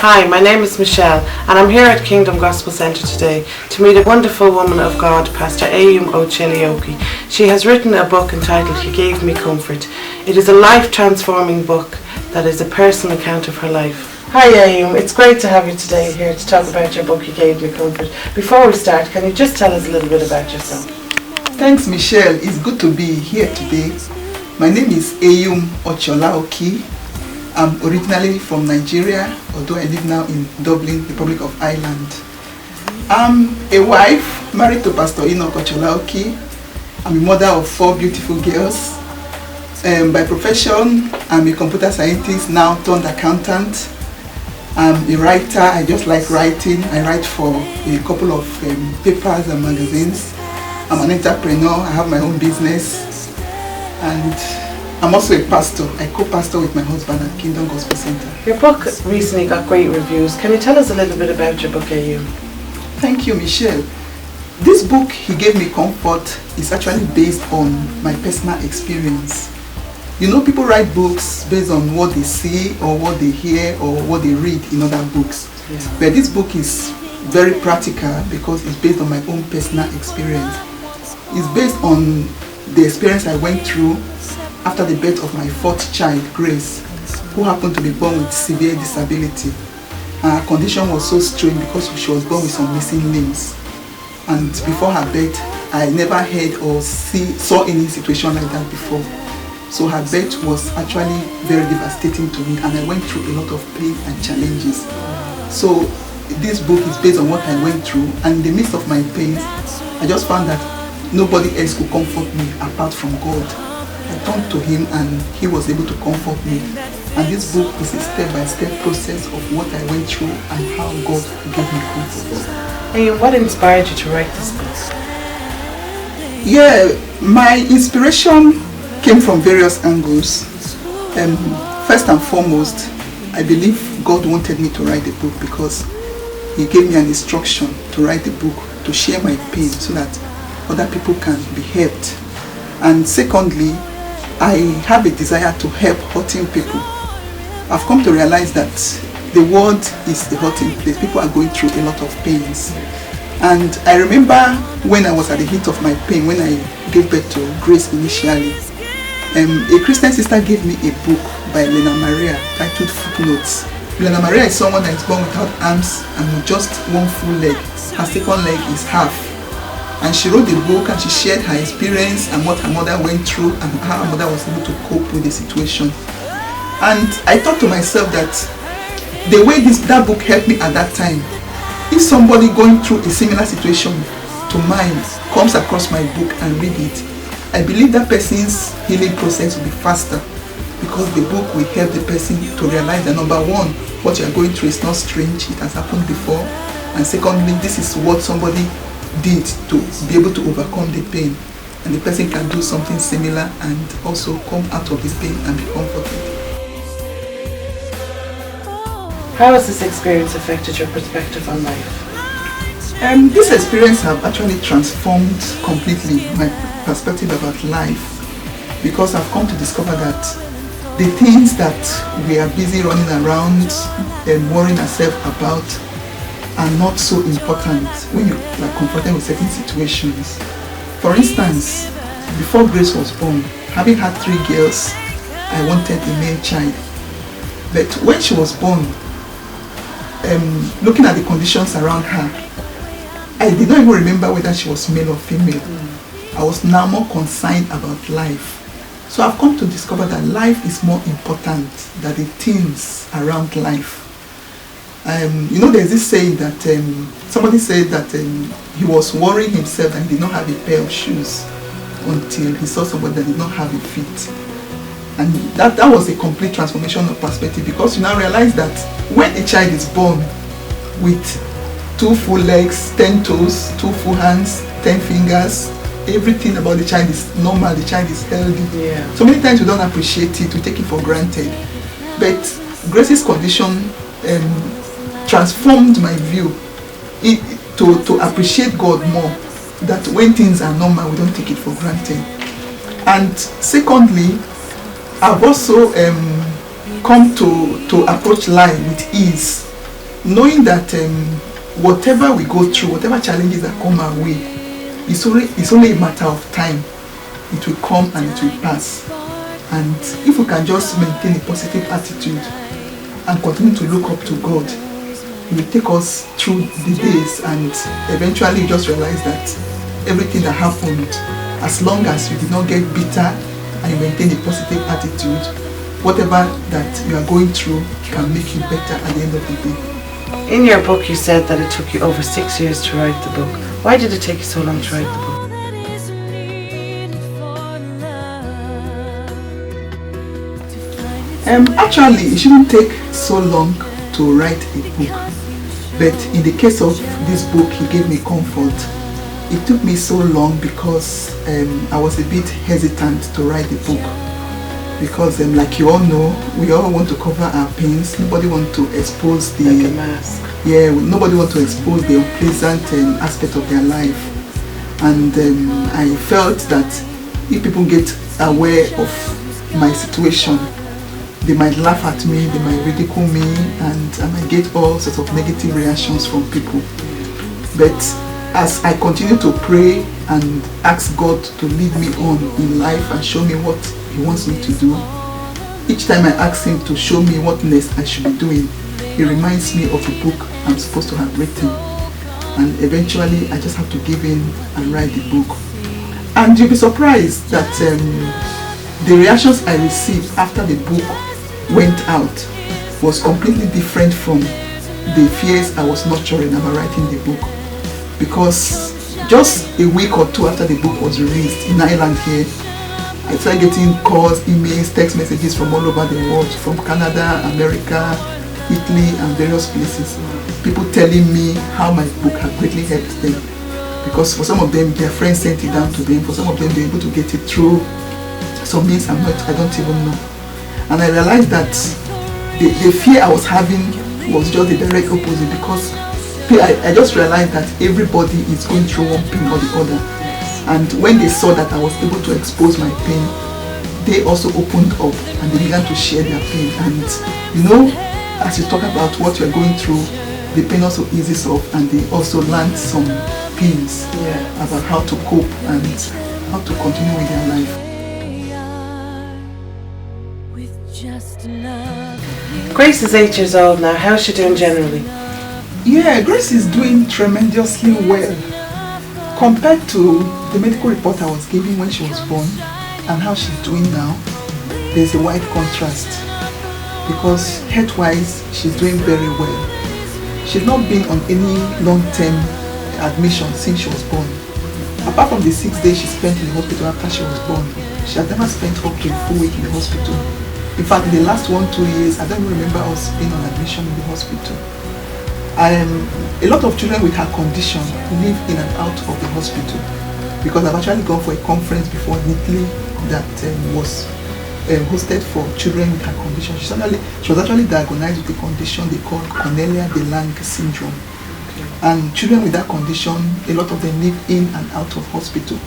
Hi, my name is Michelle and I'm here at Kingdom Gospel Centre today to meet a wonderful woman of God, Pastor Ayum Ochilioke. She has written a book entitled He Gave Me Comfort. It is a life-transforming book that is a personal account of her life. Hi Ayum, it's great to have you today here to talk about your book He Gave Me Comfort. Before we start, can you just tell us a little bit about yourself? Thanks Michelle, it's good to be here today. My name is Ayum Ochilioke. I'm originally from Nigeria, although I live now in Dublin, Republic of Ireland. I'm a wife, married to Pastor Enoch Ochilioke. I'm a mother of 4 beautiful girls. By profession, I'm a computer scientist, now turned accountant. I'm a writer, I just like writing. I write for a couple of papers and magazines. I'm an entrepreneur, I have my own business. And I'm also a pastor. I co-pastor with my husband at Kingdom Gospel Centre. Your book recently got great reviews. Can you tell us a little bit about your book, Ayum? Thank you, Michelle. This book, He Gave Me Comfort, is actually based on my personal experience. You know, people write books based on what they see or what they hear or what they read in other books. Yeah. But this book is very practical because it's based on my own personal experience. It's based on the experience I went through after the birth of my 4th child, Grace, who happened to be born with severe disability. Her condition was so strange because she was born with some missing limbs. And before her birth, I never heard or saw any situation like that before. So her birth was actually very devastating to me, and I went through a lot of pain and challenges. So this book is based on what I went through, and in the midst of my pain, I just found that nobody else could comfort me apart from God. I turned to Him and He was able to comfort me. And this book is a step-by-step process of what I went through and how God gave me comfort. Ayum, what inspired you to write this book? Yeah, my inspiration came from various angles. First and foremost, I believe God wanted me to write the book because He gave me an instruction to write the book, to share my pain so that other people can be helped. And secondly, I have a desire to help hurting people. I've come to realize that the world is a hurting place. People are going through a lot of pains. And I remember when I was at the heat of my pain, when I gave birth to Grace initially, a Christian sister gave me a book by Lena Maria titled Footnotes. Lena Maria is someone that is born without arms and with just one full leg. Her second leg is half. And she wrote the book and she shared her experience and what her mother went through and how her mother was able to cope with the situation. And I thought to myself that the way that book helped me at that time, if somebody going through a similar situation to mine comes across my book and read it, I believe that person's healing process will be faster because the book will help the person to realize that number one, what you are going through is not strange, it has happened before. And secondly, this is what somebody did to be able to overcome the pain, and the person can do something similar and also come out of the pain and be comforted. How has this experience affected your perspective on life? This experience have actually transformed completely my perspective about life because I've come to discover that the things that we are busy running around and worrying ourselves about are not so important when you are confronted with certain situations. For instance, before Grace was born, having had 3 girls, I wanted a male child. But when she was born, looking at the conditions around her, I did not even remember whether she was male or female. I was now more concerned about life. So I've come to discover that life is more important than the things around life. You know, there's this saying that somebody said that he was worrying himself that he did not have a pair of shoes until he saw somebody that did not have a feet. And that was a complete transformation of perspective because you now realize that when a child is born with 2 full legs, 10 toes, 2 full hands, 10 fingers, everything about the child is normal, the child is healthy. Yeah. So many times we don't appreciate it, we take it for granted. But Grace's condition transformed my view to appreciate God more, that when things are normal we don't take it for granted. And secondly, I've also come to approach life with ease. knowing that whatever we go through, whatever challenges that come our way, it's only a matter of time. It will come and it will pass. And if we can just maintain a positive attitude and continue to look up to God, He will take us through the days, and eventually you just realize that everything that happened, as long as you did not get bitter and you maintain a positive attitude, whatever that you are going through can make you better at the end of the day. In your book you said that it took you over 6 years to write the book. Why did it take you so long to write the book? Actually, it shouldn't take so long to write a book. But in the case of this book, He gave me comfort. It took me so long because I was a bit hesitant to write the book. Because like you all know, we all want to cover our pains. Nobody wants to expose the... Like a mask. Yeah, nobody wants to expose the unpleasant aspect of their life. And I felt that if people get aware of my situation, they might laugh at me, they might ridicule me, and I might get all sorts of negative reactions from people. But as I continue to pray and ask God to lead me on in life and show me what He wants me to do, each time I ask Him to show me what next I should be doing, He reminds me of the book I'm supposed to have written. And eventually I just have to give in and write the book. And you'll be surprised that the reactions I received after the book went out was completely different from the fears I was nurturing about writing the book. Because just a week or two after the book was released in Ireland here, I started getting calls, emails, text messages from all over the world, from Canada, America, Italy and various places. People telling me how my book had greatly helped them. Because for some of them, their friends sent it down to them. For some of them, they were able to get it through some means I don't even know. And I realized that the fear I was having was just the direct opposite, because I just realized that everybody is going through one pain or the other. And when they saw that I was able to expose my pain, they also opened up and they began to share their pain. And you know, as you talk about what you're going through, the pain also eases off, and they also learn some things about how to cope and how to continue with their life. Grace is 8 years old now. How's she doing generally? Yeah, Grace is doing tremendously well. Compared to the medical report I was giving when she was born and how she's doing now, there's a wide contrast. Because health-wise, she's doing very well. She's not been on any long-term admission since she was born. Apart from the 6 days she spent in the hospital after she was born, she had never spent up to a full week in the hospital. In fact, in the last 1-2 years, I don't even remember us being on admission in the hospital. A lot of children with her condition live in and out of the hospital, because I've actually gone for a conference before in Italy that was hosted for children with her condition. She was actually diagnosed with a condition they call Cornelia de Lange syndrome. And children with that condition, a lot of them live in and out of hospital.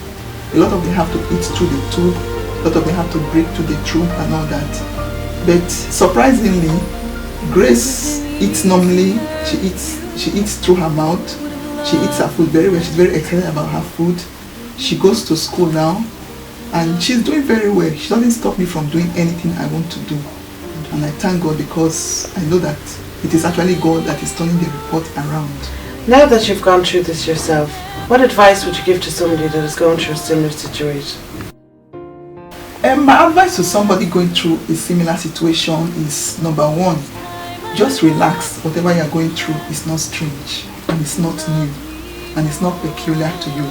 A lot of them have to eat through the tube, a lot of them have to breathe through the tube and all that. But surprisingly, Grace eats normally. She eats through her mouth. She eats her food very well. She's very excited about her food. She goes to school now, and she's doing very well. She doesn't stop me from doing anything I want to do. And I thank God, because I know that it is actually God that is turning the report around. Now that you've gone through this yourself, what advice would you give to somebody that is going through a similar situation? My advice to somebody going through a similar situation is, number one, just relax. Whatever you're going through is not strange, and it's not new, and it's not peculiar to you.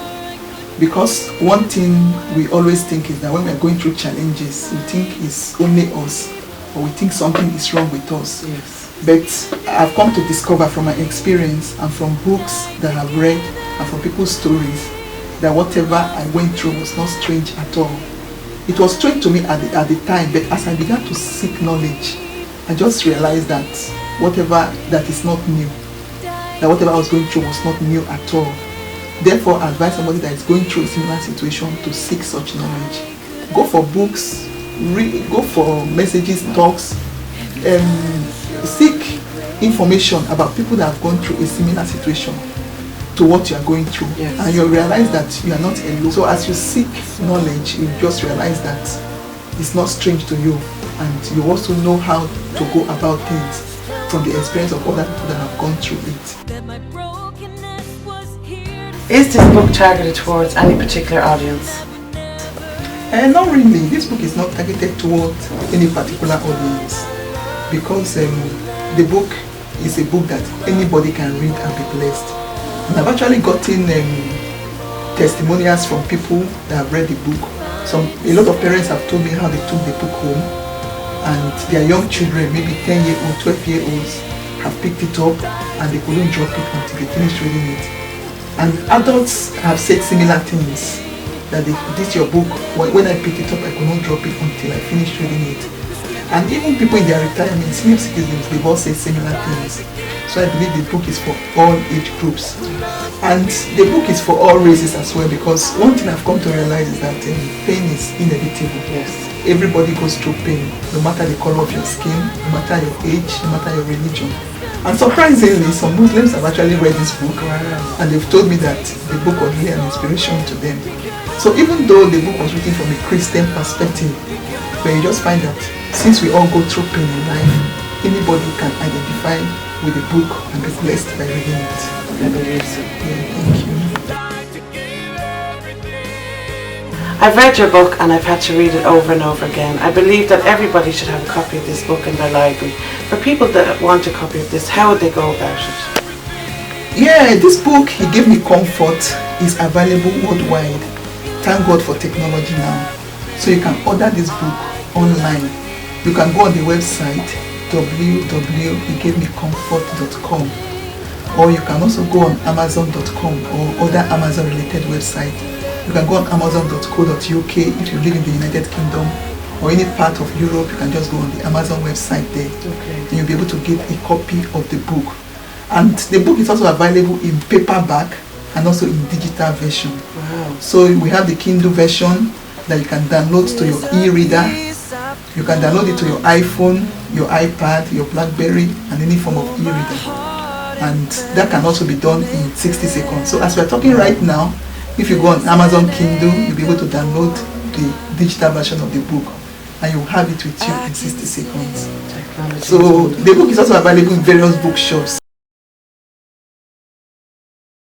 Because one thing we always think is that when we're going through challenges, we think it's only us, or we think something is wrong with us. Yes. But I've come to discover from my experience and from books that I've read and from people's stories that whatever I went through was not strange at all. It was strange to me at the time, but as I began to seek knowledge, I just realized that whatever that is not new, that whatever I was going through was not new at all. Therefore, I advise somebody that is going through a similar situation to seek such knowledge. Go for books, go for messages, talks, seek information about people that have gone through a similar situation to what you are going through. Yes. And you realize that you are not alone. So as you seek knowledge, you just realize that it's not strange to you, and you also know how to go about things from the experience of other people that have gone through it. Is this book targeted towards any particular audience? Not really. This book is not targeted towards any particular audience, because the book is a book that anybody can read and be blessed. And I've actually gotten testimonials from people that have read the book. A lot of parents have told me how they took the book home, and their young children, maybe 10-year-old, 12-year-olds, have picked it up and they couldn't drop it until they finished reading it. And adults have said similar things, that this your book, when I picked it up, I could not drop it until I finished reading it. And even people in their retirement, senior citizens, they've all said similar things. So I believe the book is for all age groups. And the book is for all races as well, because one thing I've come to realize is that pain is inevitable. Yes. Everybody goes through pain, no matter the color of your skin, no matter your age, no matter your religion. And surprisingly, some Muslims have actually read this book, and they've told me that the book was really an inspiration to them. So even though the book was written from a Christian perspective, but you just find that since we all go through pain in life, anybody can identify with the book and be blessed by reading it. I believe so. Yeah, thank you. I've read your book and I've had to read it over and over again. I believe that everybody should have a copy of this book in their library. For people that want a copy of this, how would they go about it? Yeah, this book, He Gave Me Comfort, is available worldwide. Thank God for technology now. So you can order this book online. You can go on the website www.hegamemecomfort.com, or you can also go on amazon.com or other Amazon related website. You can go on amazon.co.uk if you live in the United Kingdom or any part of Europe. You can just go on the Amazon website there, and you'll be able to get a copy of the book. And the book is also available in paperback and also in digital version. Wow. So we have the Kindle version that you can download to your e-reader. You can download it to your iPhone, your iPad, your BlackBerry, and any form of e-reader. And that can also be done in 60 seconds. So as we're talking right now, if you go on Amazon Kindle, you'll be able to download the digital version of the book, and you'll have it with you in 60 seconds. So the book is also available in various bookshops.